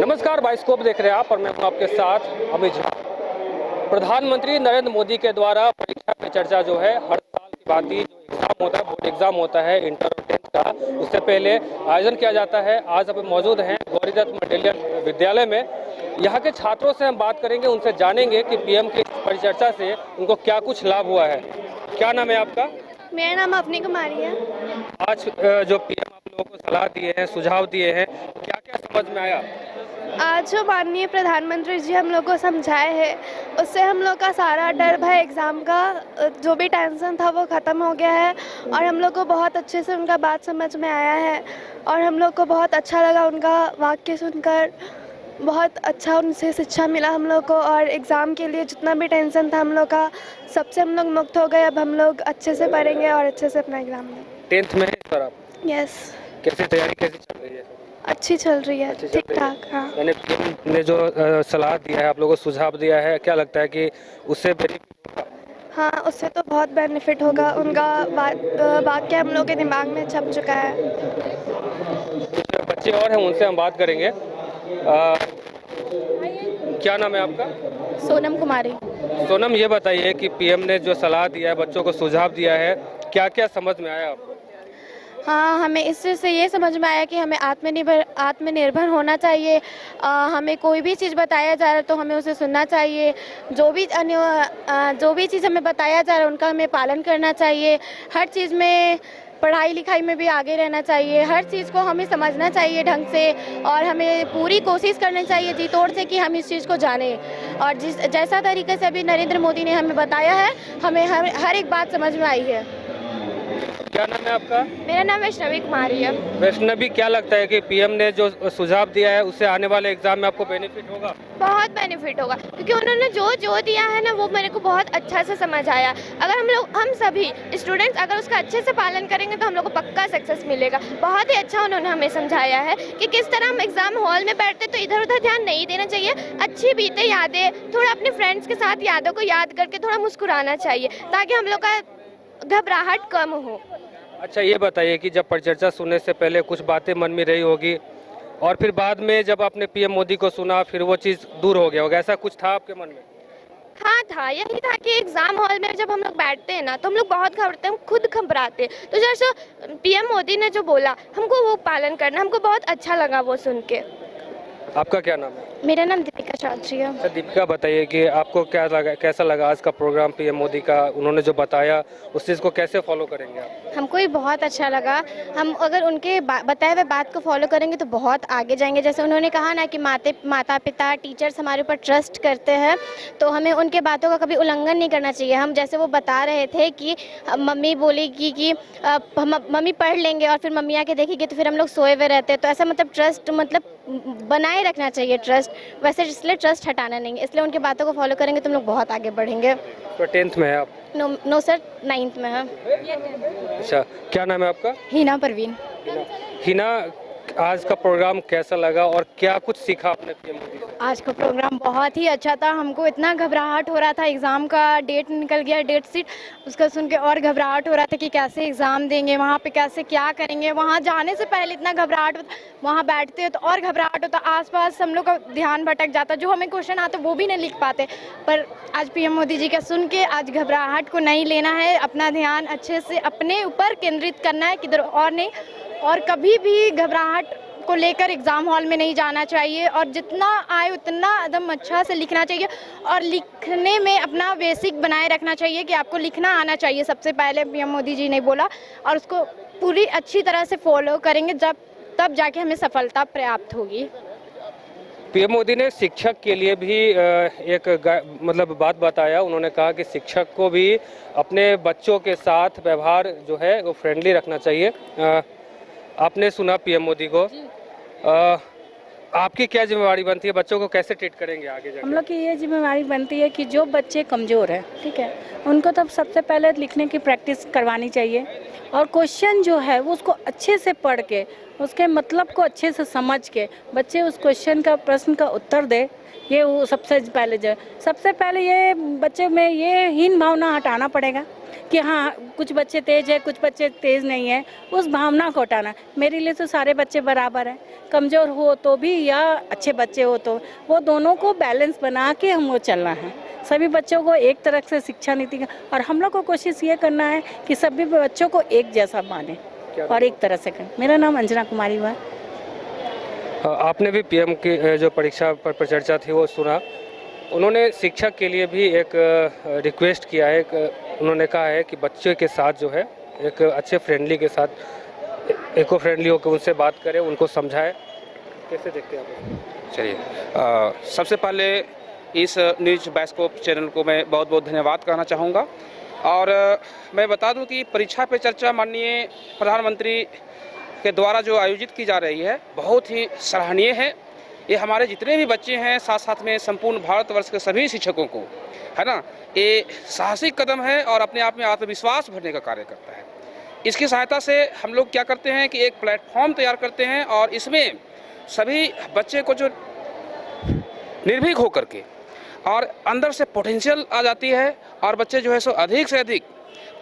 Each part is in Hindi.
नमस्कार, बाइस्कोप देख रहे हैं आप और मैं हूं आपके साथ अमित झा। प्रधानमंत्री नरेंद्र मोदी के द्वारा परीक्षा पे चर्चा जो है हर साल की बात ही जो एग्जाम होता है, बोर्ड एग्जाम होता है इंटर और 10th का, उससे पहले आयोजन किया जाता है। आज अब मौजूद हैं गौरीदत्त मॉडल विद्यालय में। यहाँ के छात्रों से हम बात करेंगे, उनसे जानेंगे कि पीएम की परिचर्चा से उनको क्या कुछ लाभ हुआ है। क्या नाम है आपका? मेरा नाम अपनी कुमारी है। आज जो पीएम आप लोगों को सलाह दिए हैं, सुझाव दिए हैं, क्या क्या समझ में आया? आज जो माननीय प्रधानमंत्री जी हम लोग को समझाए हैं, उससे हम लोग का सारा डर भय एग्ज़ाम का जो भी टेंशन था वो ख़त्म हो गया है और हम लोग को बहुत अच्छे से उनका बात समझ में आया है और हम लोग को बहुत अच्छा लगा उनका वाक्य सुनकर। बहुत अच्छा उनसे शिक्षा मिला हम लोग को और एग्ज़ाम के लिए जितना भी टेंशन था हम लोग का, सबसे हम लोग मुक्त हो गए। अब हम लोग अच्छे से पढ़ेंगे और अच्छे से अपना एग्ज़ाम देंगे। 10th में है इस बार आप? यस, कैसी तैयारी कैसी चल रही है? अच्छी चल रही है, ठीक ठाक। हाँ, मैंने पीएम ने जो सलाह दिया है, आप लोगों को सुझाव दिया है, क्या लगता है कि उससे बेनिफिट होगा? हाँ, उससे तो बहुत बेनिफिट होगा। उनका वाक्य हम लोग के दिमाग में छप चुका है। कुछ बच्चे और हैं, उनसे हम बात करेंगे। क्या नाम है आपका? सोनम कुमारी। सोनम, ये बताइए कि पीएम ने जो सलाह दिया है, बच्चों को सुझाव दिया है, क्या क्या समझ में आया आपको? हाँ, हमें इससे से ये समझ में आया कि हमें आत्मनिर्भर होना चाहिए। हमें कोई भी चीज़ बताया जा रहा है तो हमें उसे सुनना चाहिए। जो भी चीज़ हमें बताया जा रहा है उनका हमें पालन करना चाहिए। हर चीज़ में, पढ़ाई लिखाई में भी आगे रहना चाहिए। हर चीज़ को हमें समझना चाहिए ढंग से और हमें पूरी कोशिश करनी चाहिए जी तोड़ से कि हम इस चीज़ को जानें। और जैसा तरीके से अभी नरेंद्र मोदी ने हमें बताया है, हमें हर एक बात समझ में आई है। क्या नाम है आपका? मेरा नाम वैष्णवी कुमारी है। वैष्णवी, क्या लगता है कि पीएम ने जो सुझाव दिया है उससे आने वाले एग्जाम में आपको बेनिफिट होगा? बहुत बेनिफिट होगा क्योंकि उन्होंने जो दिया है ना वो मेरे को बहुत अच्छा से समझ आया। अगर हम सभी स्टूडेंट्स अगर उसका अच्छे से पालन करेंगे तो हम लोग को पक्का सक्सेस मिलेगा। बहुत ही अच्छा उन्होंने हमें समझाया है कि किस तरह हम एग्ज़ाम हॉल में बैठते तो इधर उधर ध्यान नहीं देना चाहिए। अच्छी बीते यादें, थोड़ा अपने फ्रेंड्स के साथ यादों को याद करके थोड़ा मुस्कुराना चाहिए ताकि हम लोग का घबराहट कम हो। अच्छा, ये बताइए कि जब परिचर्चा सुनने से पहले कुछ बातें मन में रही होगी और फिर बाद में जब आपने पीएम मोदी को सुना फिर वो चीज़ दूर हो गया होगा, ऐसा कुछ था आपके मन में? हाँ था, यही था कि एग्ज़ाम हॉल में जब हम लोग बैठते हैं ना तो हम लोग बहुत घबराते हैं, हम खुद घबराते हैं। तो जैसे पीएम मोदी ने जो बोला हमको वो पालन करना, हमको बहुत अच्छा लगा वो सुन के। आपका क्या नाम है? मेरा नाम दीपिका चौधरी है। अच्छा दीपिका, बताइए कि आपको क्या लगा, कैसा लगा आज का प्रोग्राम पीएम मोदी का? उन्होंने जो बताया उस चीज़ को कैसे फॉलो करेंगे आप? हमको ये बहुत अच्छा लगा। हम अगर उनके बताए हुए बात को फॉलो करेंगे तो बहुत आगे जाएंगे। जैसे उन्होंने कहा ना कि माता पिता टीचर्स हमारे ऊपर ट्रस्ट करते हैं तो हमें उनके बातों का कभी उल्लंघन नहीं करना चाहिए। हम जैसे वो बता रहे थे कि मम्मी बोलेगी कि मम्मी पढ़ लेंगे और फिर मम्मी आके देखेगी तो फिर हम लोग सोए हुए रहते हैं। तो ऐसा मतलब ट्रस्ट बनाए रखना चाहिए ट्रस्ट, वैसे इसलिए ट्रस्ट हटाना नहीं है। इसलिए उनकी बातों को फॉलो करेंगे तो हम लोग बहुत आगे बढ़ेंगे। तो 10th में है आप? नो सर, 9th में है। अच्छा, क्या नाम है आपका? हिना परवीन। हिना, आज का प्रोग्राम कैसा लगा और क्या कुछ सीखा आपने पीएम मोदी से? आज का प्रोग्राम बहुत ही अच्छा था। हमको इतना घबराहट हो रहा था, एग्ज़ाम का डेट निकल गया, डेट शीट, उसका सुन के और घबराहट हो रहा था कि कैसे एग्ज़ाम देंगे, वहाँ पे कैसे क्या करेंगे। वहाँ जाने से पहले इतना घबराहट होता, वहाँ बैठते हो तो और घबराहट होता। आसपास हम लोग का ध्यान भटक जाता, जो हमें क्वेश्चन आता वो भी नहीं लिख पाते। पर आज पीएम मोदी जी का सुन के आज घबराहट को नहीं लेना है, अपना ध्यान अच्छे से अपने ऊपर केंद्रित करना है, किधर और नहीं। और कभी भी घबराहट को लेकर एग्ज़ाम हॉल में नहीं जाना चाहिए और जितना आए उतना एकदम अच्छा से लिखना चाहिए और लिखने में अपना बेसिक बनाए रखना चाहिए कि आपको लिखना आना चाहिए। सबसे पहले पीएम मोदी जी ने बोला और उसको पूरी अच्छी तरह से फॉलो करेंगे तब जाके हमें सफलता प्राप्त होगी। पीएम मोदी ने शिक्षक के लिए भी मतलब बात बताया। उन्होंने कहा कि शिक्षक को भी अपने बच्चों के साथ व्यवहार जो है वो फ्रेंडली रखना चाहिए। आपने सुना पीएम मोदी को, आपकी क्या जिम्मेवारी बनती है? बच्चों को कैसे ट्रीट करेंगे आगे जाके? हम लोग की ये जिम्मेवारी बनती है कि जो बच्चे कमज़ोर हैं, ठीक है, उनको तब सबसे पहले लिखने की प्रैक्टिस करवानी चाहिए और क्वेश्चन जो है वो उसको अच्छे से पढ़ के उसके मतलब को अच्छे से समझ के बच्चे उस क्वेश्चन का प्रश्न का उत्तर दे, ये वो सबसे पहले ये बच्चे में ये हीन भावना हटाना पड़ेगा कि हाँ कुछ बच्चे तेज है कुछ बच्चे तेज नहीं है, उस भावना को हटाना। मेरे लिए तो सारे बच्चे बराबर हैं, कमज़ोर हो तो भी या अच्छे बच्चे हो तो, वो दोनों को बैलेंस बना के हमको चलना है। सभी बच्चों को एक तरह से शिक्षा नीति का, और हम लोग को कोशिश ये करना है कि सभी बच्चों को एक जैसा माने और एक तरह से करें। मेरा नाम अंजना कुमारी हुआ। आपने भी पीएम की जो परीक्षा पर चर्चा थी वो सुना, उन्होंने शिक्षक के लिए भी एक रिक्वेस्ट किया है, उन्होंने कहा है कि बच्चे के साथ जो है एक अच्छे फ्रेंडली के साथ इको फ्रेंडली होकर उनसे बात करें, उनको समझाएं। कैसे देखते हैं आप? चलिए, सबसे पहले इस न्यूज बाइस्कोप चैनल को मैं बहुत बहुत धन्यवाद कहना चाहूँगा। और मैं बता दूं कि परीक्षा पे चर्चा माननीय प्रधानमंत्री के द्वारा जो आयोजित की जा रही है बहुत ही सराहनीय है। ये हमारे जितने भी बच्चे हैं, साथ साथ में संपूर्ण भारतवर्ष के सभी शिक्षकों को, है ना, ये साहसिक कदम है और अपने आप में आत्मविश्वास भरने का कार्य करता है। इसकी सहायता से हम लोग क्या करते हैं कि एक प्लेटफॉर्म तैयार करते हैं और इसमें सभी बच्चे को जो निर्भीक होकर के और अंदर से पोटेंशियल आ जाती है और बच्चे जो है सो अधिक से अधिक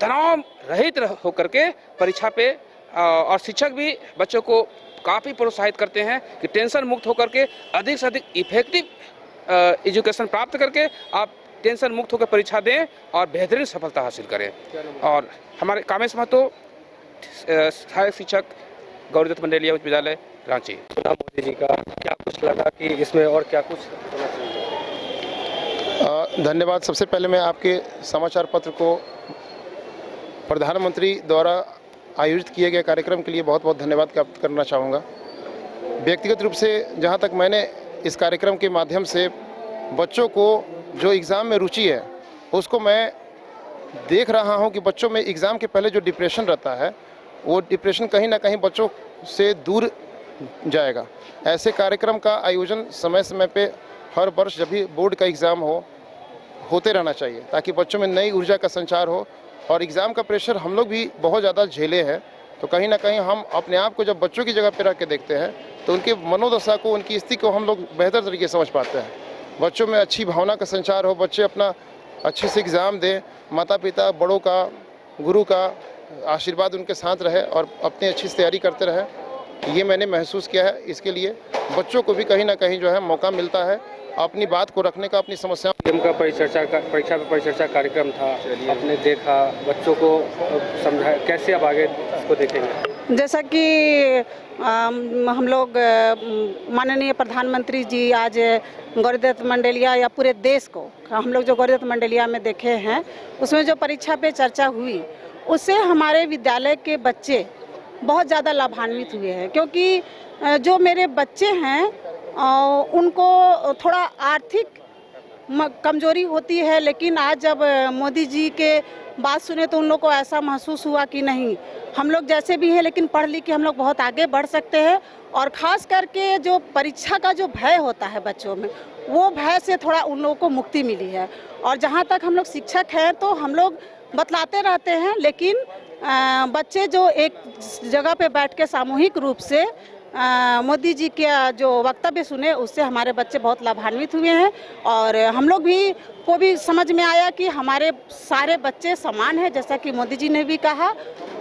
तनाव रहित होकर के परीक्षा पे, और शिक्षक भी बच्चों को काफ़ी प्रोत्साहित करते हैं कि टेंशन मुक्त होकर के अधिक से अधिक इफेक्टिव एजुकेशन प्राप्त करके आप टेंशन मुक्त होकर परीक्षा दें और बेहतरीन सफलता हासिल करें। और हमारे कामेश महतो, सहायक शिक्षक, गौरीदत्त मंडेलिया उच्च विद्यालय, रांची। मोदी जी का क्या कुछ लगा कि इसमें और क्या कुछ होना चाहिए? धन्यवाद। सबसे पहले मैं आपके समाचार पत्र को प्रधानमंत्री द्वारा आयोजित किए गए कार्यक्रम के लिए बहुत बहुत धन्यवाद ज्ञापित करना चाहूँगा। व्यक्तिगत रूप से जहाँ तक मैंने इस कार्यक्रम के माध्यम से बच्चों को जो एग्ज़ाम में रुचि है उसको मैं देख रहा हूँ कि बच्चों में एग्ज़ाम के पहले जो डिप्रेशन रहता है वो डिप्रेशन कहीं ना कहीं बच्चों से दूर जाएगा। ऐसे कार्यक्रम का आयोजन समय समय पे हर वर्ष जब भी बोर्ड का एग्ज़ाम होते रहना चाहिए ताकि बच्चों में नई ऊर्जा का संचार हो। और एग्ज़ाम का प्रेशर हम लोग भी बहुत ज़्यादा झेले हैं, तो कहीं ना कहीं हम अपने आप को जब बच्चों की जगह पर रख के देखते हैं तो उनके मनोदशा को, उनकी स्थिति को हम लोग बेहतर तरीके से समझ पाते हैं। बच्चों में अच्छी भावना का संचार हो, बच्चे अपना अच्छे से एग्ज़ाम दें, माता पिता बड़ों का, गुरु का आशीर्वाद उनके साथ रहे और अपनी अच्छी से तैयारी करते रहे, ये मैंने महसूस किया है। इसके लिए बच्चों को भी कहीं ना कहीं जो है मौका मिलता है अपनी बात को रखने का, अपनी समस्याओं। पीएम का परीक्षा पे परिचर्चा कार्यक्रम था, आपने देखा, बच्चों को समझाया, कैसे अब आगे इसको देखेंगे? जैसा कि हम लोग माननीय प्रधानमंत्री जी आज गौरीदत्त मंडेलिया या पूरे देश को, हम लोग जो गौरीदत्त मंडेलिया में देखे हैं उसमें जो परीक्षा पे चर्चा हुई उससे हमारे विद्यालय के बच्चे बहुत ज़्यादा लाभान्वित हुए हैं। क्योंकि जो मेरे बच्चे हैं उनको थोड़ा आर्थिक कमजोरी होती है, लेकिन आज जब मोदी जी के बात सुने तो उन लोग को ऐसा महसूस हुआ कि नहीं, हम लोग जैसे भी हैं लेकिन पढ़ लिख के हम लोग बहुत आगे बढ़ सकते हैं। और ख़ास करके जो परीक्षा का जो भय होता है बच्चों में, वो भय से थोड़ा उन लोगों को मुक्ति मिली है। और जहाँ तक हम लोग शिक्षक हैं तो हम लोग बतलाते रहते हैं, लेकिन बच्चे जो एक जगह पे बैठ के सामूहिक रूप से मोदी जी के जो वक्तव्य सुने उससे हमारे बच्चे बहुत लाभान्वित हुए हैं। और हम लोग को भी समझ में आया कि हमारे सारे बच्चे समान हैं, जैसा कि मोदी जी ने भी कहा।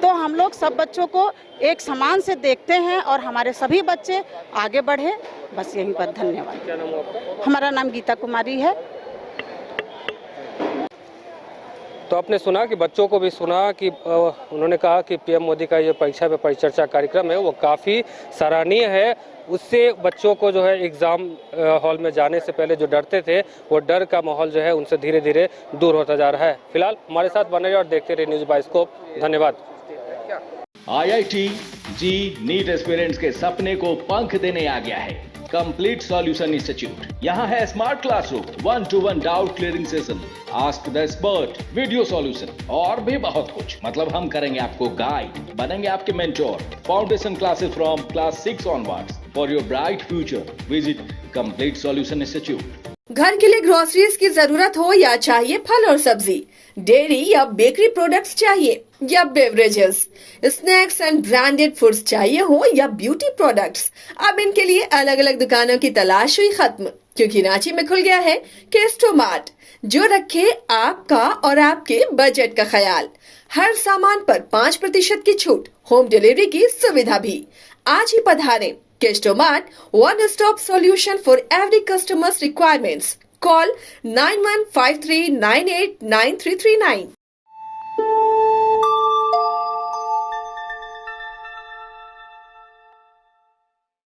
तो हम लोग सब बच्चों को एक समान से देखते हैं और हमारे सभी बच्चे आगे बढ़े। बस यहीं पर धन्यवाद। क्या नाम है आपका? हमारा नाम गीता कुमारी है। तो आपने सुना कि बच्चों को भी सुना कि उन्होंने कहा कि पीएम मोदी का जो परीक्षा पे परिचर्चा कार्यक्रम है वो काफ़ी सराहनीय है। उससे बच्चों को जो है एग्ज़ाम हॉल में जाने से पहले जो डरते थे वो डर का माहौल जो है उनसे धीरे धीरे दूर होता जा रहा है। फिलहाल हमारे साथ बने रहिए और देखते रहिए न्यूज़ बाइस्कोप। धन्यवाद। IIT जी नीट एस्पिरेंट्स के सपने को पंख देने आ गया है कंप्लीट सॉल्यूशन इंस्टीट्यूट। यहाँ है smart classroom, 1-to-1 doubt clearing session, ask the expert, video solution और भी बहुत कुछ। मतलब हम करेंगे आपको गाइड, बनेंगे आपके mentor. Foundation classes from class 6 onwards for your bright future. Visit complete solution institute. घर के लिए ग्रोसरीज की जरूरत हो या चाहिए फल और सब्जी, डेयरी या बेकरी प्रोडक्ट्स चाहिए, या beverages, snacks and branded foods चाहिए हो या ब्यूटी प्रोडक्ट्स, अब इनके लिए अलग अलग दुकानों की तलाश हुई खत्म, क्योंकि रांची में खुल गया है केस्टो मार्ट, जो रखे आपका और आपके बजट का ख्याल। हर सामान पर 5% की छूट, होम डिलीवरी की सुविधा भी। आज ही पधारें Kesto mart, one stop solution for every customers requirements. Call 9153989339.